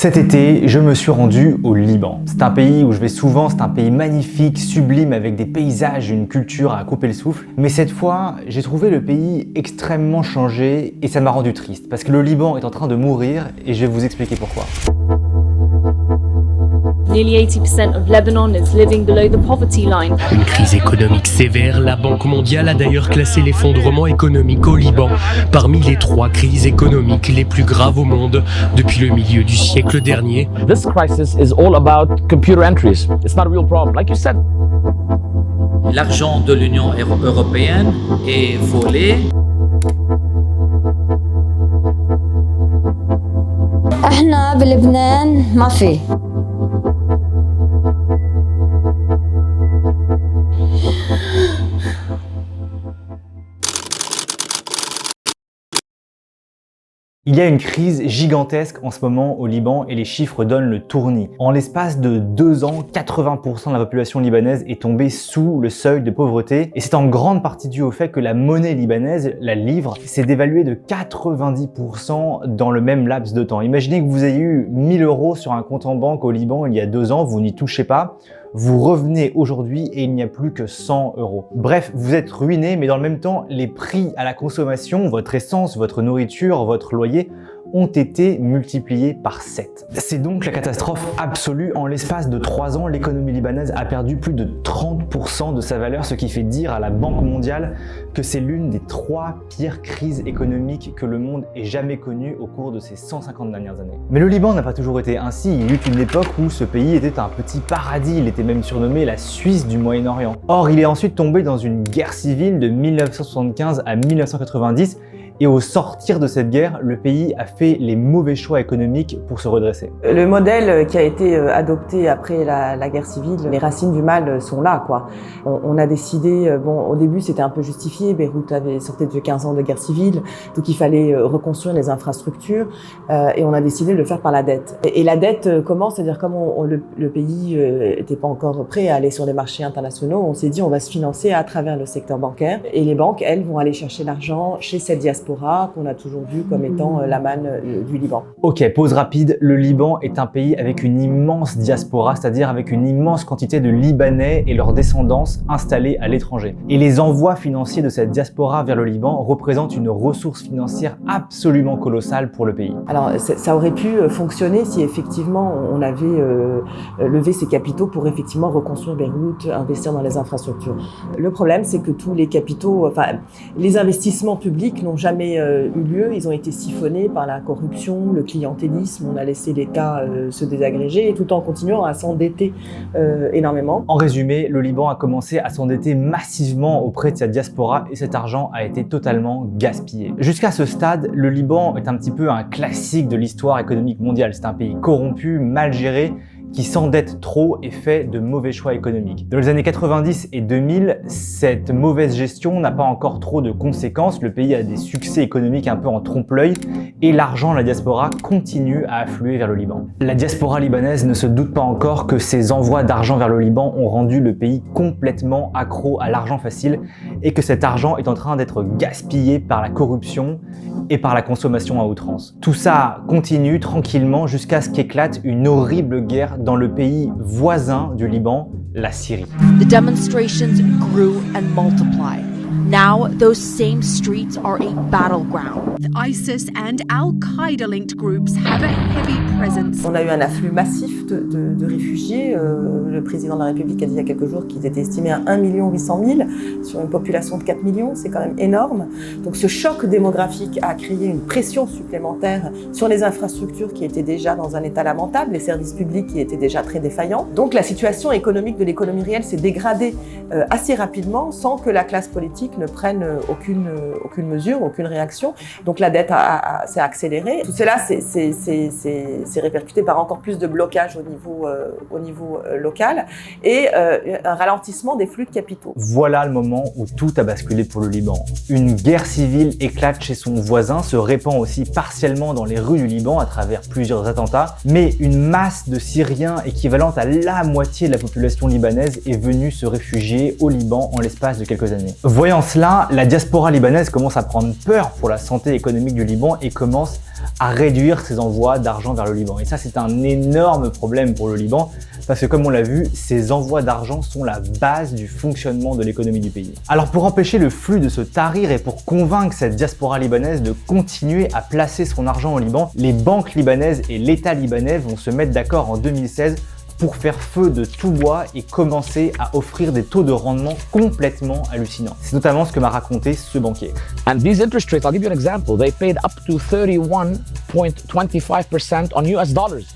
Cet été, je me suis rendu au Liban. C'est un pays où je vais souvent, c'est un pays magnifique, sublime, avec des paysages, une culture à couper le souffle. Mais cette fois, j'ai trouvé le pays extrêmement changé et ça m'a rendu triste parce que le Liban est en train de mourir et je vais vous expliquer pourquoi. Nearly 80% of Lebanon is living below the poverty line. Une crise économique sévère, la Banque mondiale a d'ailleurs classé l'effondrement économique au Liban parmi les 3 crises économiques les plus graves au monde depuis le milieu du siècle dernier. This crisis is all about computer entries. It's not a real problem, like you said. L'argent de l'Union européenne est volé. احنا بلبنان ما في. Il y a une crise gigantesque en ce moment au Liban et les chiffres donnent le tournis. En l'espace de 2 ans, 80% de la population libanaise est tombée sous le seuil de pauvreté et c'est en grande partie dû au fait que la monnaie libanaise, la livre, s'est dévaluée de 90% dans le même laps de temps. Imaginez que vous ayez eu 1000 € sur un compte en banque au Liban il y a 2 ans, vous n'y touchez pas. Vous revenez aujourd'hui et il n'y a plus que 100 €. Bref, vous êtes ruiné, mais dans le même temps, les prix à la consommation, votre essence, votre nourriture, votre loyer, ont été multipliés par 7. C'est donc la catastrophe absolue. En l'espace de 3 ans, l'économie libanaise a perdu plus de 30% de sa valeur, ce qui fait dire à la Banque mondiale que c'est l'une des 3 pires crises économiques que le monde ait jamais connues au cours de ces 150 dernières années. Mais le Liban n'a pas toujours été ainsi. Il y eut une époque où ce pays était un petit paradis. Il était même surnommé la Suisse du Moyen-Orient. Or, il est ensuite tombé dans une guerre civile de 1975 à 1990. Et au sortir de cette guerre, le pays a fait les mauvais choix économiques pour se redresser. Le modèle qui a été adopté après la guerre civile, les racines du mal sont là, quoi. On a décidé, bon, au début c'était un peu justifié, Beyrouth sortait de 15 ans de guerre civile, donc il fallait reconstruire les infrastructures, et on a décidé de le faire par la dette. Et la dette, comment? C'est-à-dire comme le pays était pas encore prêt à aller sur les marchés internationaux, on s'est dit on va se financer à travers le secteur bancaire, et les banques, elles, vont aller chercher l'argent chez cette diaspora qu'on a toujours vu comme étant la manne du Liban. Ok, pause rapide. Le Liban est un pays avec une immense diaspora, c'est-à-dire avec une immense quantité de Libanais et leurs descendants installés à l'étranger. Et les envois financiers de cette diaspora vers le Liban représentent une ressource financière absolument colossale pour le pays. Alors, ça aurait pu fonctionner si effectivement on avait levé ces capitaux pour effectivement reconstruire Beyrouth, investir dans les infrastructures. Le problème, c'est que tous les capitaux, enfin, les investissements publics n'ont jamais eu lieu, ils ont été siphonnés par la corruption, le clientélisme, on a laissé l'État se désagréger tout en continuant à s'endetter énormément. En résumé, le Liban a commencé à s'endetter massivement auprès de sa diaspora et cet argent a été totalement gaspillé. Jusqu'à ce stade, le Liban est un petit peu un classique de l'histoire économique mondiale. C'est un pays corrompu, mal géré, qui s'endette trop et fait de mauvais choix économiques. Dans les années 90 et 2000, cette mauvaise gestion n'a pas encore trop de conséquences. Le pays a des succès économiques un peu en trompe-l'œil et l'argent de la diaspora continue à affluer vers le Liban. La diaspora libanaise ne se doute pas encore que ces envois d'argent vers le Liban ont rendu le pays complètement accro à l'argent facile et que cet argent est en train d'être gaspillé par la corruption et par la consommation à outrance. Tout ça continue tranquillement jusqu'à ce qu'éclate une horrible guerre dans le pays voisin du Liban, la Syrie. The demonstrations grew and multiplied. Now, those same streets are a battleground. The ISIS and Al-Qaeda-linked groups have a heavy presence. On a eu un afflux massif de réfugiés. Le président de la République a dit il y a quelques jours qu'ils étaient estimés à 1 800 000 sur une population de 4 millions. C'est quand même énorme. Donc ce choc démographique a créé une pression supplémentaire sur les infrastructures qui étaient déjà dans un état lamentable, les services publics qui étaient déjà très défaillants. Donc la situation économique de l'économie réelle s'est dégradée assez rapidement sans que la classe politique ne prennent aucune mesure, aucune réaction. Donc la dette s'est accélérée. Tout cela s'est répercuté par encore plus de blocage au niveau local et un ralentissement des flux de capitaux. Voilà le moment où tout a basculé pour le Liban. Une guerre civile éclate chez son voisin, se répand aussi partiellement dans les rues du Liban à travers plusieurs attentats, mais une masse de Syriens équivalente à la moitié de la population libanaise est venue se réfugier au Liban en l'espace de quelques années. Voyez Voyant cela, la diaspora libanaise commence à prendre peur pour la santé économique du Liban et commence à réduire ses envois d'argent vers le Liban. Et ça, c'est un énorme problème pour le Liban parce que comme on l'a vu, ces envois d'argent sont la base du fonctionnement de l'économie du pays. Alors pour empêcher le flux de se tarir et pour convaincre cette diaspora libanaise de continuer à placer son argent au Liban, les banques libanaises et l'État libanais vont se mettre d'accord en 2016 pour faire feu de tout bois et commencer à offrir des taux de rendement complètement hallucinants. C'est notamment ce que m'a raconté ce banquier. And these interest rates, I'll give you an example, they paid up to 31.25% on US dollars,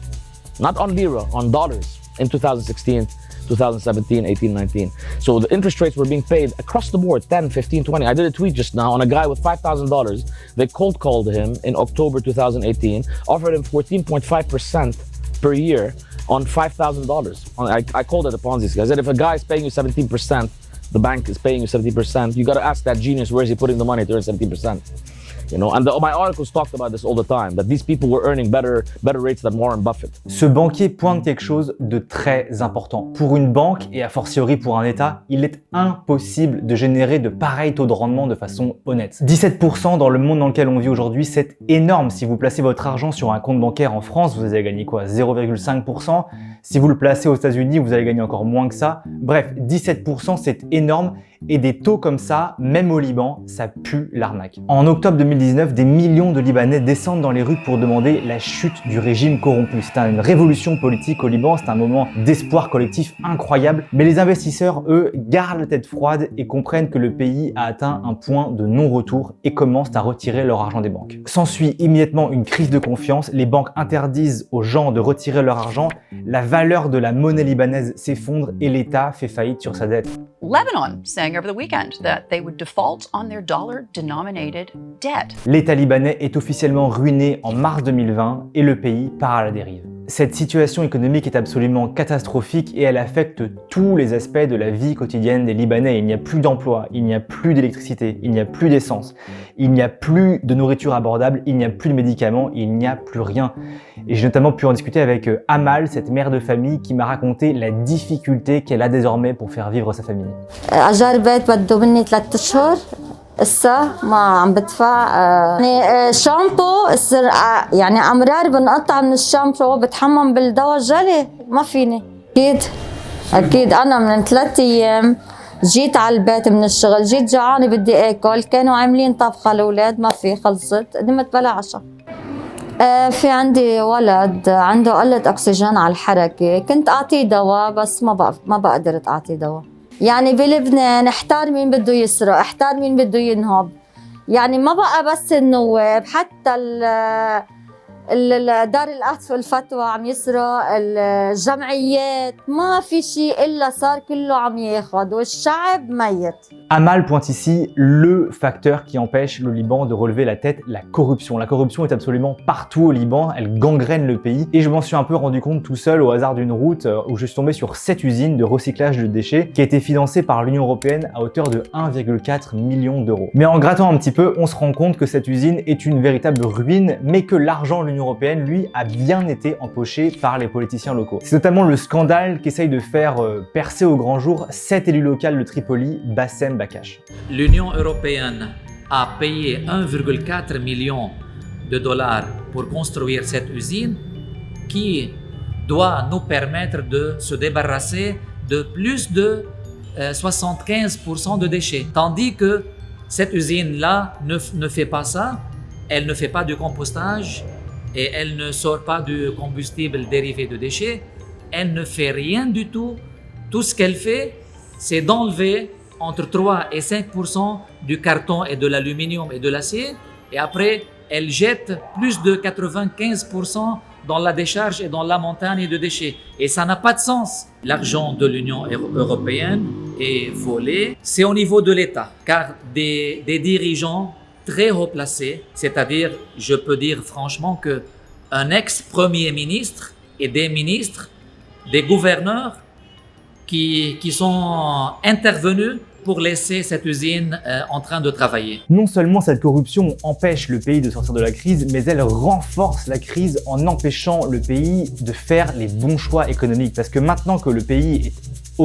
not on lira, on dollars in 2016, 2017, 18, 19. So the interest rates were being paid across the board, 10, 15, 20. I did a tweet just now on a guy with $5,000. They cold called him in October 2018, offered him 14.5% per year on $5,000. I called it a Ponzi scheme. I said, if a guy is paying you 17%, the bank is paying you 70%, you got to ask that genius, where is he putting the money to earn 17%? You know, and my articles talked about this all the time, that these people were earning better rates than Warren Buffett. Ce banquier pointe quelque chose de très important. Pour une banque, et a fortiori pour un État, il est impossible de générer de pareils taux de rendement de façon honnête. 17% dans le monde dans lequel on vit aujourd'hui, c'est énorme. Si vous placez votre argent sur un compte bancaire en France, vous allez gagner quoi? 0,5%. Si vous le placez aux États-Unis, vous allez gagner encore moins que ça. Bref, 17%, c'est énorme. Et des taux comme ça, même au Liban, ça pue l'arnaque. En octobre 2019, des millions de Libanais descendent dans les rues pour demander la chute du régime corrompu. C'est une révolution politique au Liban, c'est un moment d'espoir collectif incroyable. Mais les investisseurs, eux, gardent la tête froide et comprennent que le pays a atteint un point de non-retour et commencent à retirer leur argent des banques. S'ensuit immédiatement une crise de confiance, les banques interdisent aux gens de retirer leur argent, la valeur de la monnaie libanaise s'effondre et l'État fait faillite sur sa dette. Lebanon saying over the weekend that they would default on their dollar-denominated debt. L'État libanais est officiellement ruiné en mars 2020 et le pays part à la dérive. Cette situation économique est absolument catastrophique et elle affecte tous les aspects de la vie quotidienne des Libanais. Il n'y a plus d'emploi, il n'y a plus d'électricité, il n'y a plus d'essence, il n'y a plus de nourriture abordable, il n'y a plus de médicaments, il n'y a plus rien. Et j'ai notamment pu en discuter avec Amal, cette mère de famille qui m'a raconté la difficulté qu'elle a désormais pour faire vivre sa famille. هسه ما عم بدفع يعني شامبو يعني امرار بنقطع من الشامبو بتحمم بالدواء الجلي ما فيني اكيد انا من 3 ايام جيت على البيت من الشغل جيت جوعانه بدي اكل كانوا عاملين طبخه الاولاد ما في خلصت قدمت بلا عشاء في عندي ولد عنده قلة اكسجين على الحركه كنت اعطيه دواء بس ما بقدر اعطيه دواء يعني بلبنان احتار مين بده يسرق احتار مين بده ينهب يعني ما بقى بس النواب حتى دار الأفتاء الفتوى عم يسرق الجمعيات ما في شيء إلا صار كله عم ياخد والشعب ميت. Amal pointe ici le facteur qui empêche le Liban de relever la tête, la corruption. La corruption est absolument partout au Liban, elle gangrène le pays et je m'en suis un peu rendu compte tout seul au hasard d'une route où je suis tombé sur cette usine de recyclage de déchets qui a été financée par l'Union européenne à hauteur de 1,4 million d'euros. Mais en grattant un petit peu, on se rend compte que cette usine est une véritable ruine mais que l'argent de l'Union européenne, lui, a bien été empoché par les politiciens locaux. C'est notamment le scandale qu'essaye de faire percer au grand jour cet élu local de Tripoli, Bassem Bakash. L'Union européenne a payé 1,4 million de dollars pour construire cette usine qui doit nous permettre de se débarrasser de plus de 75% de déchets. Tandis que cette usine-là ne fait pas ça, elle ne fait pas de compostage, et elle ne sort pas du combustible dérivé de déchets, elle ne fait rien du tout. Tout ce qu'elle fait, c'est d'enlever entre 3 et 5% du carton et de l'aluminium et de l'acier, et après, elle jette plus de 95% dans la décharge et dans la montagne de déchets. Et ça n'a pas de sens. L'argent de l'Union européenne est volé. C'est au niveau de l'État, car des dirigeants très haut placé, c'est-à-dire, je peux dire franchement que un ex-premier ministre et des ministres, des gouverneurs qui sont intervenus pour laisser cette usine en train de travailler. Non seulement cette corruption empêche le pays de sortir de la crise, mais elle renforce la crise en empêchant le pays de faire les bons choix économiques. Parce que maintenant que le pays est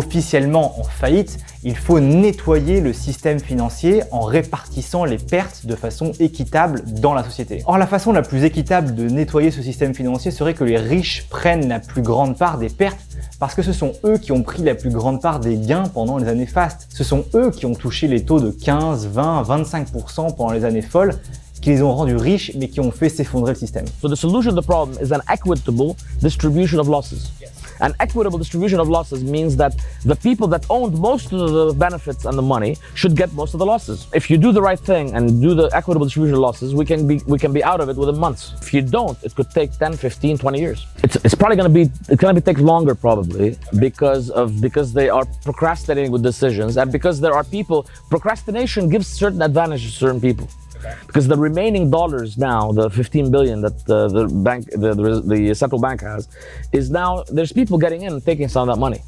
officiellement en faillite, il faut nettoyer le système financier en répartissant les pertes de façon équitable dans la société. Or, la façon la plus équitable de nettoyer ce système financier serait que les riches prennent la plus grande part des pertes parce que ce sont eux qui ont pris la plus grande part des gains pendant les années fastes. Ce sont eux qui ont touché les taux de 15, 20, 25% pendant les années folles, qui les ont rendus riches mais qui ont fait s'effondrer le système. So the solution to the problem is an equitable distribution of losses. An equitable distribution of losses means that the people that owned most of the benefits and the money should get most of the losses. If you do the right thing and do the equitable distribution of losses, we can be out of it within months. If you don't, it could take 10, 15, 20 years. It's probably going to take longer probably because they are procrastinating with decisions and because there are people, procrastination gives certain advantages to certain people. Because the remaining dollars now, the 15 billion that the central bank has, is now there's people getting in and taking some of that money.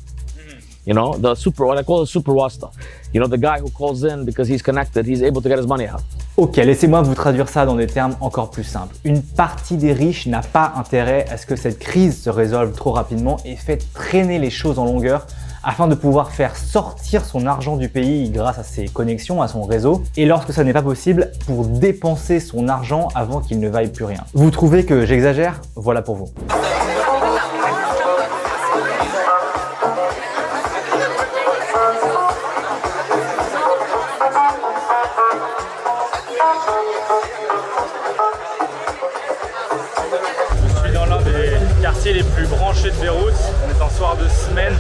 You know, what I call the super wasta. You know, the guy who calls in because he's connected, he's able to get his money out. Ok, laissez-moi vous traduire ça dans des termes encore plus simples. Une partie des riches n'a pas intérêt à ce que cette crise se résolve trop rapidement et fait traîner les choses en longueur afin de pouvoir faire sortir son argent du pays grâce à ses connexions, à son réseau, et lorsque ça n'est pas possible, pour dépenser son argent avant qu'il ne vaille plus rien. Vous trouvez que j'exagère? Voilà pour vous. Je suis dans l'un des quartiers les plus branchés de Beyrouth. On est en soir de semaine.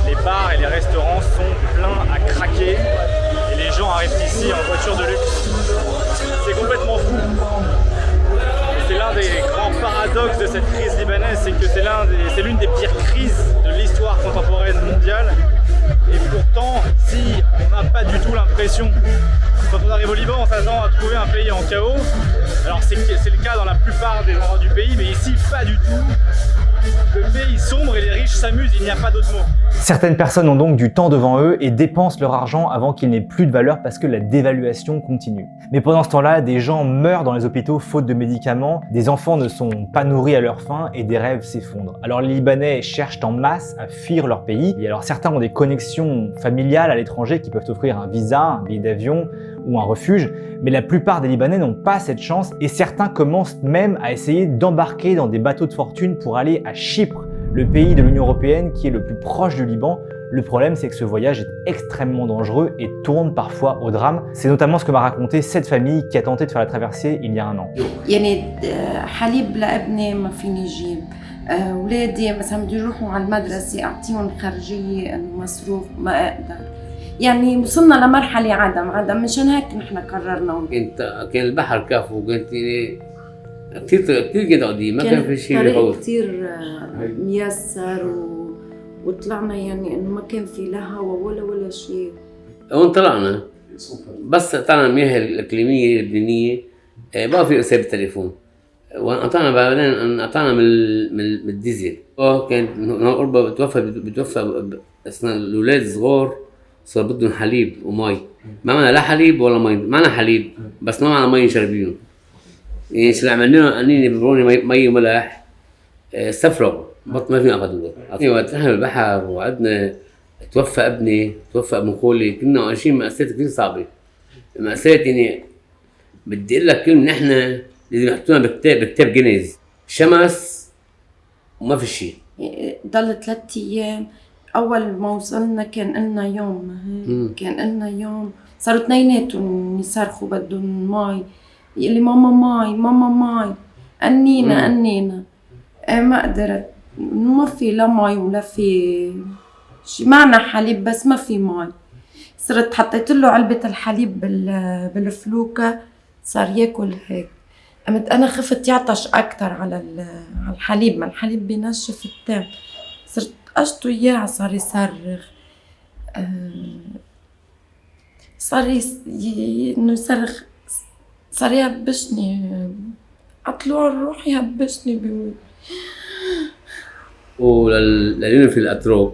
Les bars et les restaurants sont pleins à craquer et les gens arrivent ici en voiture de luxe. C'est complètement fou. Et c'est l'un des grands paradoxes de cette crise libanaise, c'est que c'est l'une des pires crises de l'histoire contemporaine mondiale. Et pourtant, si on n'a pas du tout l'impression, quand on arrive au Liban, on s'attend à trouver un pays en chaos. Alors c'est le cas dans la plupart des endroits du pays, mais ici pas du tout. Le pays sombre et les riches s'amusent, il n'y a pas d'autre mot. Certaines personnes ont donc du temps devant eux et dépensent leur argent avant qu'il n'ait plus de valeur parce que la dévaluation continue. Mais pendant ce temps-là, des gens meurent dans les hôpitaux faute de médicaments, des enfants ne sont pas nourris à leur faim et des rêves s'effondrent. Alors les Libanais cherchent en masse à fuir leur pays et alors certains ont des connexions familiales à l'étranger qui peuvent offrir un visa, un billet d'avion ou un refuge, mais la plupart des Libanais n'ont pas cette chance et certains commencent même à essayer d'embarquer dans des bateaux de fortune pour aller à Chypre, le pays de l'Union européenne qui est le plus proche du Liban. Le problème, c'est que ce voyage est extrêmement dangereux et tourne parfois au drame. C'est notamment ce que m'a raconté cette famille qui a tenté de faire la traversée il y a un an. حليب لابني ما فيني اجيب اولادي مثلا بده يروحوا على المدرسه اعطيهم خارجيه مصروف ما اقدر يعني وصلنا لمرحله عدم مشان هيك نحن قررنا كان البحر كافو كانت كثير كده قديم ما كان في شيء يفوت كثير ميسر وطلعنا يعني انه ما كان في لا هوا ولا شيء. وين طلعنا بس طلعنا المياه الاقليميه اللبنانيه ما في رسائل بالتليفون وقطعنا بعدين قطعنا من الديزل. كان قربة بتوفى اثناء الاولاد الصغار صار بدهم حليب ومي. ما معنا لا حليب ولا مي، معنا حليب بس ما معنا مي نشربيهم. يعني شو عملنا لهم قنينه ببروني مي وملح سفروا بط ما فينا اخذوها. وقت نحن بالبحر وعدنا توفى ابني توفى ابن خولي كنا عايشين مأساة كثير صعبة. مأساة يعني بدي اقول لك كلمة نحن لازم يحطونا بكتاب جينيز شمس وما في شيء. ضل 3 ايام اول ما وصلنا كان لنا يوم كان لنا يوم صاروا اثنيناتهم يصرخوا بدهم مي يقول لي ماما مي قنينا ما قدرت ما في لا مي ولا في شي معنا حليب بس ما في مي. صرت حطيت له علبة الحليب بالفلوكة صار ياكل هيك. قمت انا خفت يعطش اكثر على الحليب ما الحليب بينشف التام. صرت اشطه اياه صار يصرخ صار انه يصرخ صار يهبشني عطلوع الروح يهبشني بيقول. ولليوم في الاتراك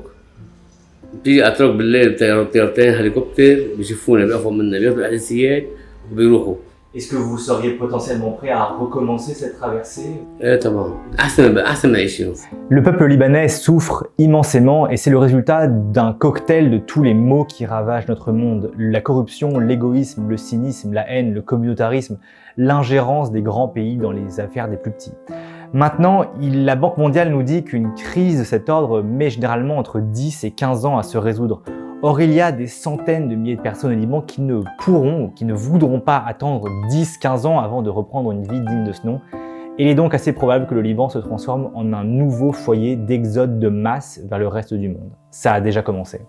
بتيجي اتراك بالليل طيارتين هليكوبتر بيشوفونا بيقفوا منا بياخذوا الاحداثيات وبيروحوا Est-ce que vous seriez potentiellement prêt à recommencer cette traversée? طبعا احسن ما يعيشوا. Le peuple libanais souffre immensément et c'est le résultat d'un cocktail de tous les maux qui ravagent notre monde. La corruption, l'égoïsme, le cynisme, la haine, le communautarisme, l'ingérence des grands pays dans les affaires des plus petits. Maintenant, la Banque mondiale nous dit qu'une crise de cet ordre met généralement entre 10 et 15 ans à se résoudre. Or, il y a des centaines de milliers de personnes au Liban qui ne pourront ou qui ne voudront pas attendre 10-15 ans avant de reprendre une vie digne de ce nom. Il est donc assez probable que le Liban se transforme en un nouveau foyer d'exode de masse vers le reste du monde. Ça a déjà commencé.